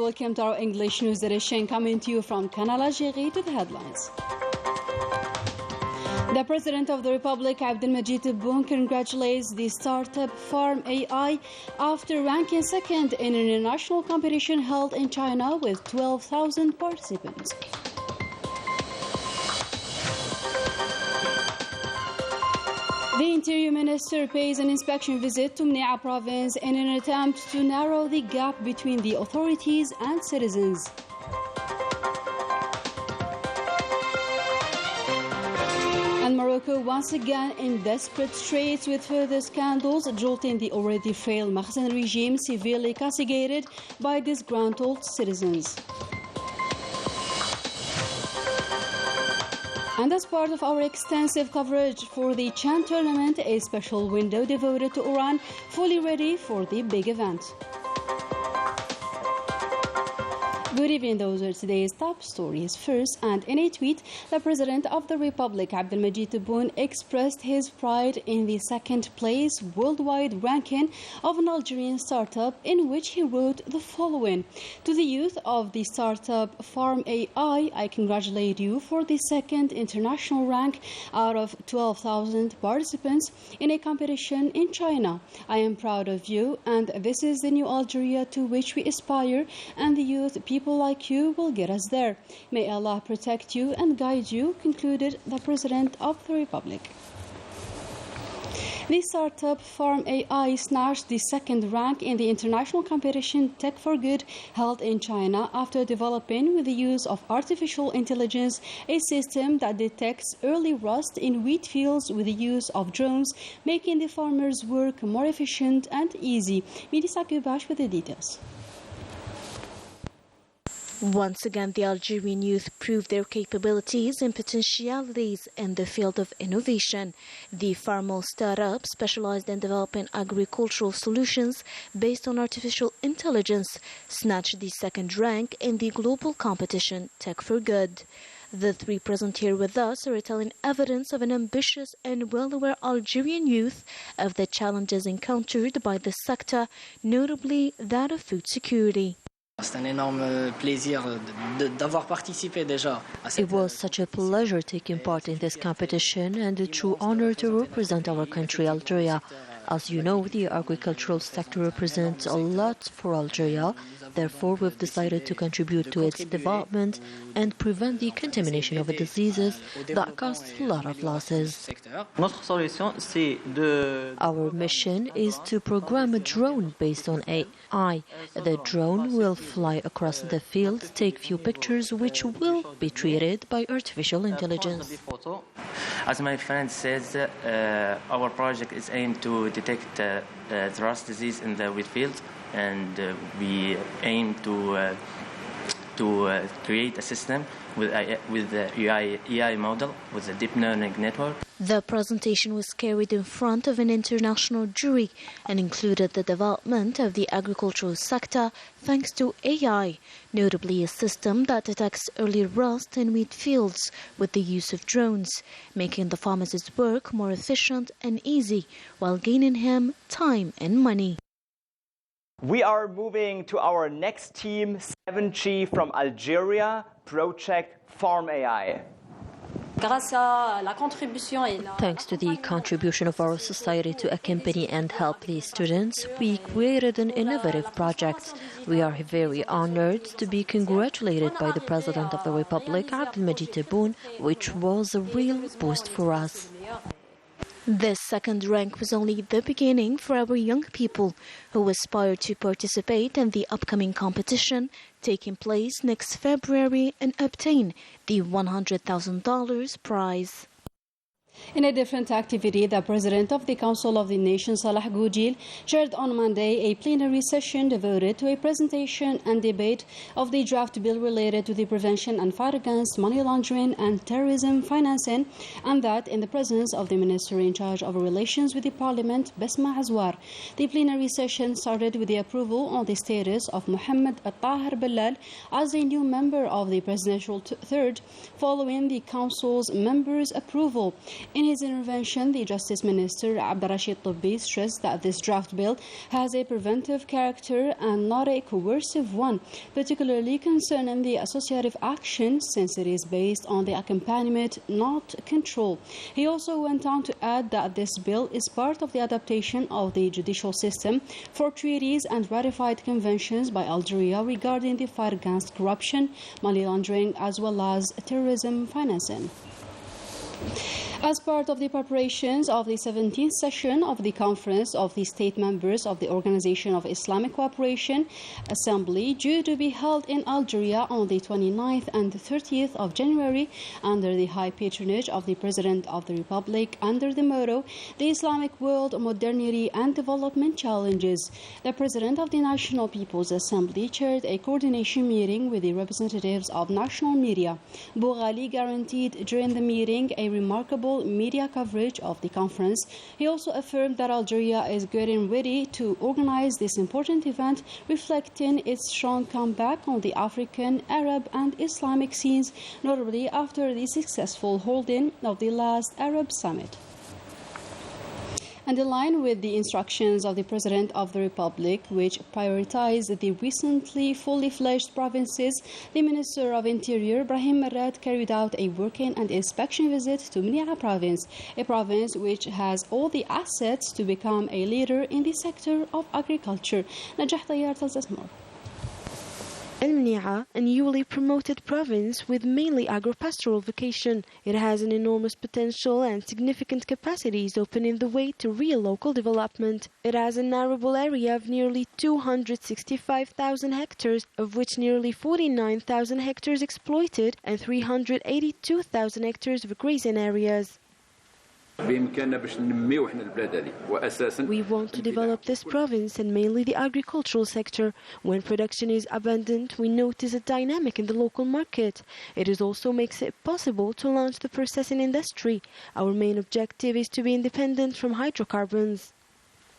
welcome to our English news edition coming to you from Canal, Algérie. To the headlines. The President of the Republic, Abdelmajid Tebboune, congratulates the startup Farm AI after ranking second in an international competition held in China with 12,000 participants. The Interior Minister pays an inspection visit to Mnea province in an attempt to narrow the gap between the authorities and citizens. And Morocco once again in desperate straits with further scandals jolting the already frail Makhzen regime severely castigated by disgruntled citizens. And as part of our extensive coverage for the Chan tournament, a special window devoted to Iran, fully ready for the big event. Good evening, those are today's top stories. First, and in a tweet, the President of the Republic, Abdelmajid Tebboune, expressed his pride in the second place worldwide ranking of an Algerian startup, in which he wrote the following: "To the youth of the startup Farm AI, I congratulate you for the second international rank out of 12,000 participants in a competition in China. I am proud of you, and this is the new Algeria to which we aspire, and the youth, people like you, will get us there. May Allah protect you and guide you," concluded the President of the Republic. The startup Farm AI snatched the second rank in the international competition Tech for Good held in China after developing, with the use of artificial intelligence, a system that detects early rust in wheat fields with the use of drones, making the farmers' work more efficient and easy. Melissa Kubash with the details. Once again, the Algerian youth proved their capabilities and potentialities in the field of innovation. The Farmo startup specialized in developing agricultural solutions based on artificial intelligence snatched the second rank in the global competition Tech for Good. The three present here with us are telling evidence of an ambitious and well-aware Algerian youth of the challenges encountered by the sector, notably that of food security. It was such a pleasure taking part in this competition and a true honor to represent our country, Algeria. As you know, the agricultural sector represents a lot for Algeria. Therefore, we've decided to contribute to its development and prevent the contamination of diseases that cause a lot of losses. Our mission is to program a drone based on AI. The drone will fly across the field, take few pictures, which will be treated by artificial intelligence. As my friend says, our project is aimed to detect the rust disease in the wheat fields, and we aim to create a system with the AI model, with a deep learning network. The presentation was carried in front of an international jury and included the development of the agricultural sector thanks to AI, notably a system that detects early rust in wheat fields with the use of drones, making the farmers' work more efficient and easy while gaining him time and money. We are moving to our next team, 7G from Algeria, Project Farm AI. Thanks to the contribution of our society to accompany and help these students, we created an innovative project. We are very honored to be congratulated by the President of the Republic, Abdelmajid Tebboune, which was a real boost for us. This second rank was only the beginning for our young people who aspire to participate in the upcoming competition taking place next February and obtain the $100,000 prize. In a different activity, the President of the Council of the Nation, Salah Goudil, chaired on Monday a plenary session devoted to a presentation and debate of the draft bill related to the prevention and fight against money laundering and terrorism financing, and that in the presence of the Minister in charge of relations with the Parliament, Besma Azwar. The plenary session started with the approval on the status of Mohammed Al-Tahir Bellal as a new member of the Presidential Third, following the Council's members' approval. In his intervention, the Justice Minister Abdurrashid Tobbi stressed that this draft bill has a preventive character and not a coercive one, particularly concerning the associative action, since it is based on the accompaniment, not control. He also went on to add that this bill is part of the adaptation of the judicial system for treaties and ratified conventions by Algeria regarding the fight against corruption, money laundering, as well as terrorism financing. As part of the preparations of the 17th session of the Conference of the State Members of the Organization of Islamic Cooperation Assembly, due to be held in Algeria on the 29th and 30th of January, under the high patronage of the President of the Republic, under the motto, The Islamic World, Modernity and Development Challenges, the President of the National People's Assembly chaired a coordination meeting with the representatives of national media. Boughali guaranteed during the meeting a remarkable media coverage of the conference. He also affirmed that Algeria is getting ready to organize this important event, reflecting its strong comeback on the African, Arab and Islamic scenes, notably after the successful holding of the last Arab summit. And in line with the instructions of the President of the Republic, which prioritized the recently fully fledged provinces, the Minister of Interior, Brahim Marad, carried out a working and inspection visit to Mni'a province, a province which has all the assets to become a leader in the sector of agriculture. Najah Tayyar tells us more. Al-Mni'a, a newly promoted province with mainly agro-pastoral vocation. It has an enormous potential and significant capacities opening the way to real local development. It has an arable area of nearly 265,000 hectares, of which nearly 49,000 hectares exploited and 382,000 hectares of grazing areas. We want to develop this province and mainly the agricultural sector. When production is abundant, we notice a dynamic in the local market. It also makes it possible to launch the processing industry. Our main objective is to be independent from hydrocarbons.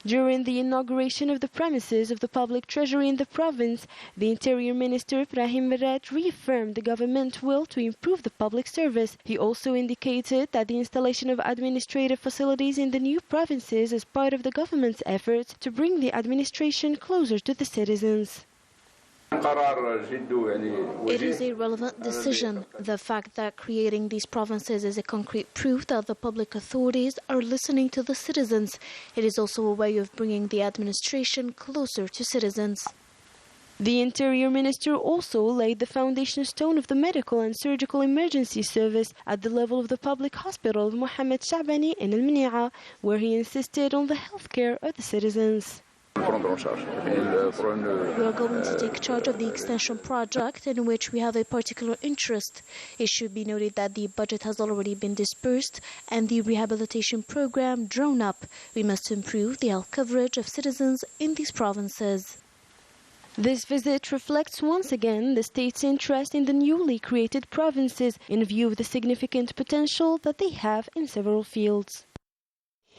During the inauguration of the premises of the public treasury in the province, the Interior Minister Brahim Marad reaffirmed the government will to improve the public service. He also indicated that the installation of administrative facilities in the new provinces is part of the government's efforts to bring the administration closer to the citizens. It is a relevant decision. The fact that creating these provinces is a concrete proof that the public authorities are listening to the citizens. It is also a way of bringing the administration closer to citizens. The Interior Minister also laid the foundation stone of the medical and surgical emergency service at the level of the public hospital of Mohammed Shabani in Al-Mni'a, where he insisted on the health care of the citizens. We are going to take charge of the extension project in which we have a particular interest. It should be noted that the budget has already been dispersed and the rehabilitation program drawn up. We must improve the health coverage of citizens in these provinces. This visit reflects once again the state's interest in the newly created provinces in view of the significant potential that they have in several fields.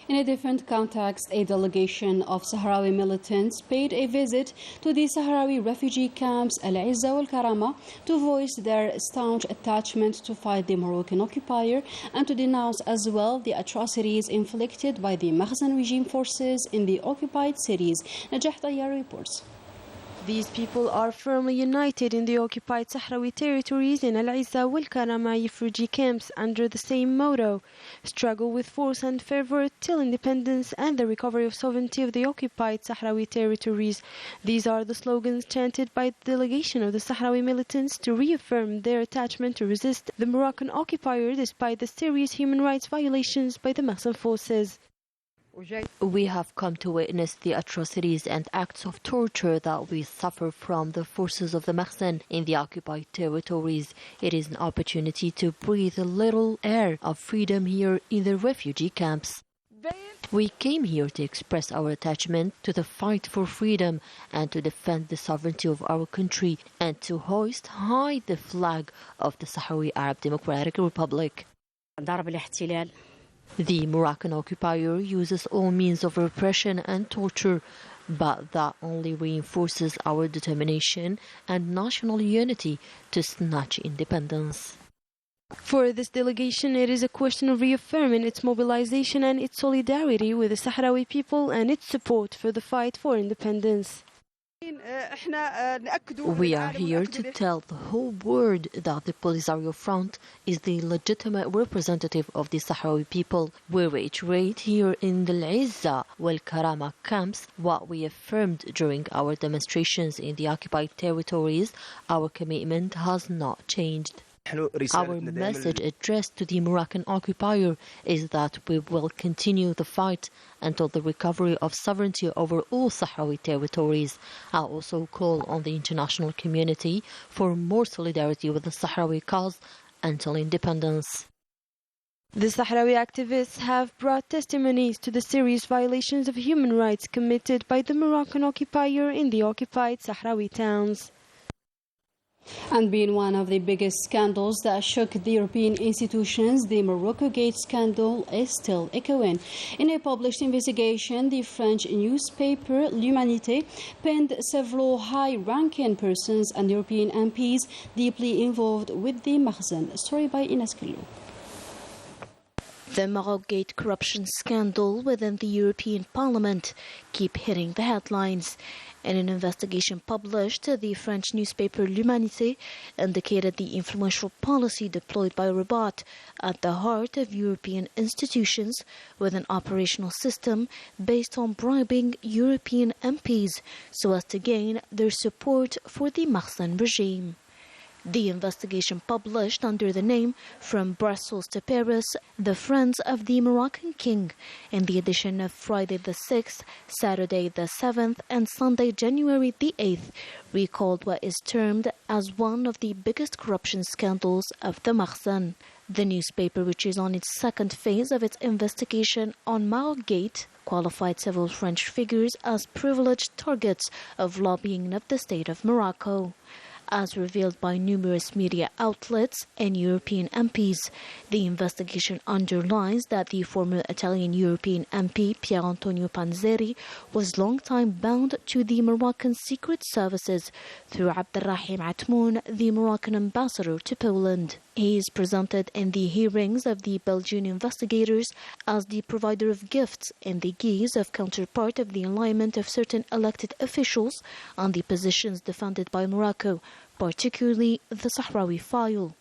In a different context, a delegation of Sahrawi militants paid a visit to the Sahrawi refugee camps Al Izza wal Karama to voice their staunch attachment to fight the Moroccan occupier and to denounce as well the atrocities inflicted by the Makhzen regime forces in the occupied cities. Najah Tayyar reports. These people are firmly united in the occupied Sahrawi territories in Al Izza wal Karama refugee camps under the same motto: struggle with force and fervor till independence and the recovery of sovereignty of the occupied Sahrawi territories. These are the slogans chanted by the delegation of the Sahrawi militants to reaffirm their attachment to resist the Moroccan occupier despite the serious human rights violations by the Makhzen forces. We have come to witness the atrocities and acts of torture that we suffer from the forces of the Makhzen in the occupied territories. It is an opportunity to breathe a little air of freedom here in the refugee camps. We came here to express our attachment to the fight for freedom and to defend the sovereignty of our country and to hoist high the flag of the Sahrawi Arab Democratic Republic. The Moroccan occupier uses all means of repression and torture, but that only reinforces our determination and national unity to snatch independence. For this delegation, it is a question of reaffirming its mobilization and its solidarity with the Sahrawi people and its support for the fight for independence. We are here to tell the whole world that the Polisario Front is the legitimate representative of the Sahrawi people. We reiterate here in the Al-Izza wal-Karama camps what we affirmed during our demonstrations in the occupied territories. Our commitment has not changed. Our message addressed to the Moroccan occupier is that we will continue the fight until the recovery of sovereignty over all Sahrawi territories. I also call on the international community for more solidarity with the Sahrawi cause until independence. The Sahrawi activists have brought testimonies to the serious violations of human rights committed by the Moroccan occupier in the occupied Sahrawi towns. And being one of the biggest scandals that shook the European institutions, the Morocco Gate scandal is still echoing. In a published investigation, the French newspaper L'Humanité pinned several high-ranking persons and European MPs deeply involved with the Makhzen. Story by Ines Kalou. The Morocco Gate corruption scandal within the European Parliament keep hitting the headlines. In an investigation published, the French newspaper L'Humanité indicated the influential policy deployed by Rabat at the heart of European institutions with an operational system based on bribing European MPs so as to gain their support for the Makhzen regime. The investigation, published under the name From Brussels to Paris, The Friends of the Moroccan King, in the edition of Friday the 6th, Saturday the 7th, and Sunday, January the 8th, recalled what is termed as one of the biggest corruption scandals of the Makhzen. The newspaper, which is on its second phase of its investigation on Morocco Gate, qualified several French figures as privileged targets of lobbying of the state of Morocco. As revealed by numerous media outlets and European MPs, the investigation underlines that the former Italian European MP Pier Antonio Panzeri was long-time bound to the Moroccan secret services through Abdelrahim Atmoun, the Moroccan ambassador to Poland. He is presented in the hearings of the Belgian investigators as the provider of gifts in the guise of counterpart of the alignment of certain elected officials on the positions defended by Morocco, particularly the Sahrawi file.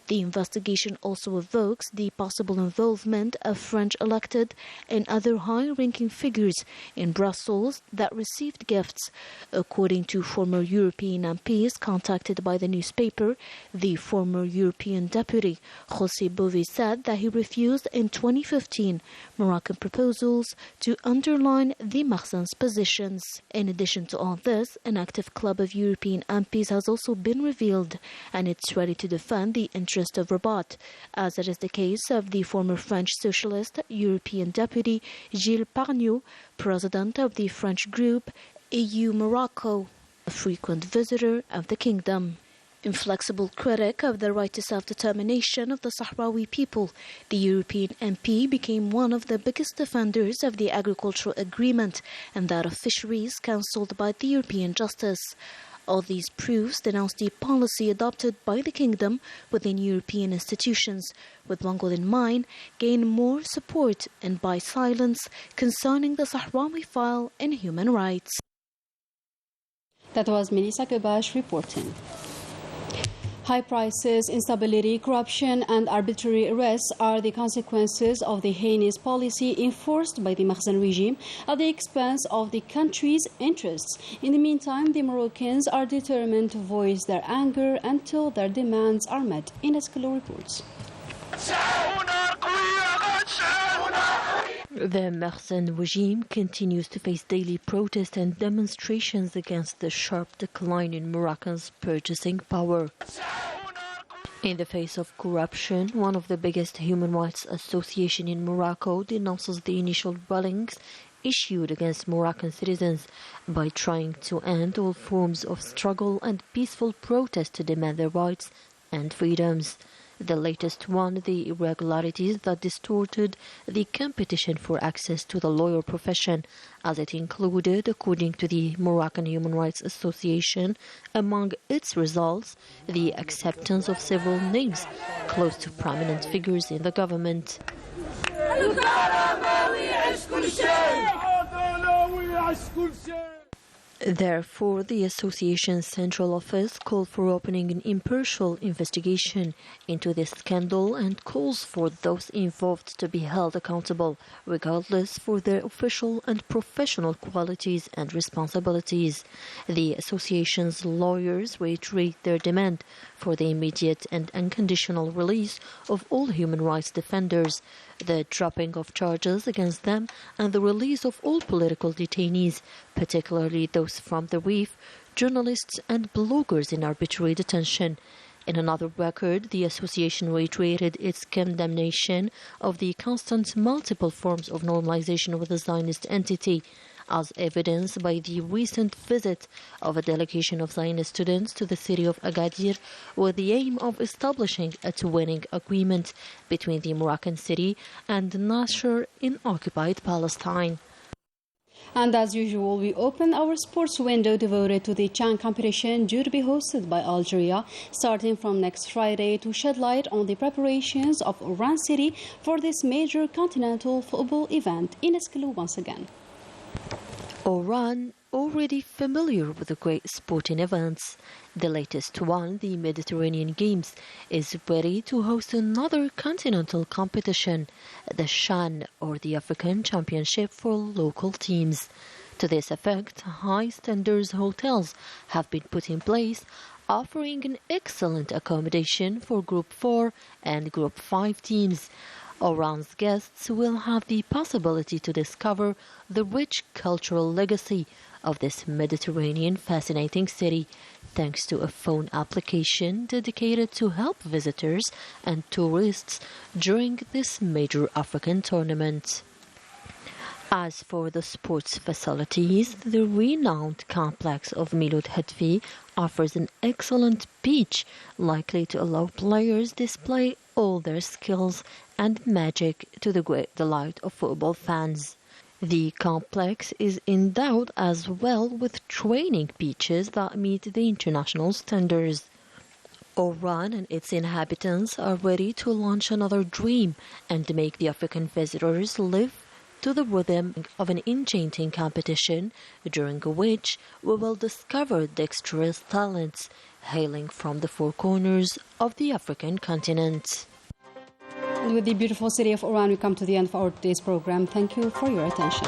The investigation also evokes the possible involvement of French elected and other high-ranking figures in Brussels that received gifts. According to former European MPs contacted by the newspaper, the former European deputy José Bové said that he refused in 2015 Moroccan proposals to underline the Makhzen's positions. In addition to all this, an active club of European MPs has also been revealed, and it's ready to defend the interest of Rabat, as it is the case of the former French socialist European deputy Gilles Pargneaux, president of the French group EU Morocco, a frequent visitor of the kingdom. Inflexible critic of the right to self-determination of the Sahrawi people, the European MP became one of the biggest defenders of the agricultural agreement and that of fisheries cancelled by the European Justice. All these proofs denounce the policy adopted by the kingdom within European institutions, with one goal in mind: gain more support and buy silence concerning the Sahrawi file and human rights. That was Melissa Kebash reporting. High prices, instability, corruption and arbitrary arrests are the consequences of the heinous policy enforced by the Makhzen regime at the expense of the country's interests. In the meantime, the Moroccans are determined to voice their anger until their demands are met. Ines Kalou reports. The Makhzen regime continues to face daily protests and demonstrations against the sharp decline in Moroccans' purchasing power. In the face of corruption, one of the biggest human rights associations in Morocco denounces the initial rulings issued against Moroccan citizens by trying to end all forms of struggle and peaceful protest to demand their rights and freedoms. The latest one, the irregularities that distorted the competition for access to the lawyer profession, as it included, according to the Moroccan Human Rights Association, among its results, the acceptance of several names close to prominent figures in the government. Therefore, the association's central office called for opening an impartial investigation into this scandal and calls for those involved to be held accountable, regardless for their official and professional qualities and responsibilities. The association's lawyers reiterate their demand for the immediate and unconditional release of all human rights defenders, the dropping of charges against them, and the release of all political detainees, particularly those from the reef, journalists and bloggers in arbitrary detention. In another record, the association reiterated its condemnation of the constant multiple forms of normalization with the Zionist entity, as evidenced by the recent visit of a delegation of Zionist students to the city of Agadir with the aim of establishing a twinning agreement between the Moroccan city and Nasser in occupied Palestine. And as usual, we open our sports window devoted to the CHAN competition due to be hosted by Algeria, starting from next Friday, to shed light on the preparations of Oran City for this major continental football event. Ines Kalu once again. Oran, already familiar with the great sporting events. The latest one, the Mediterranean Games, is ready to host another continental competition, the CHAN, or the African Championship for local teams. To this effect, high standards hotels have been put in place, offering an excellent accommodation for Group 4 and Group 5 teams. Oran's guests will have the possibility to discover the rich cultural legacy of this Mediterranean fascinating city, thanks to a phone application dedicated to help visitors and tourists during this major African tournament. As for the sports facilities, the renowned complex of Milot Hadfi offers an excellent beach likely to allow players display all their skills and magic to the great delight of football fans. The complex is endowed as well with training beaches that meet the international standards. Oran and its inhabitants are ready to launch another dream and make the African visitors live to the rhythm of an enchanting competition, during which we will discover dexterous talents hailing from the four corners of the African continent. And with the beautiful city of Oran, we come to the end of our today's program. Thank you for your attention.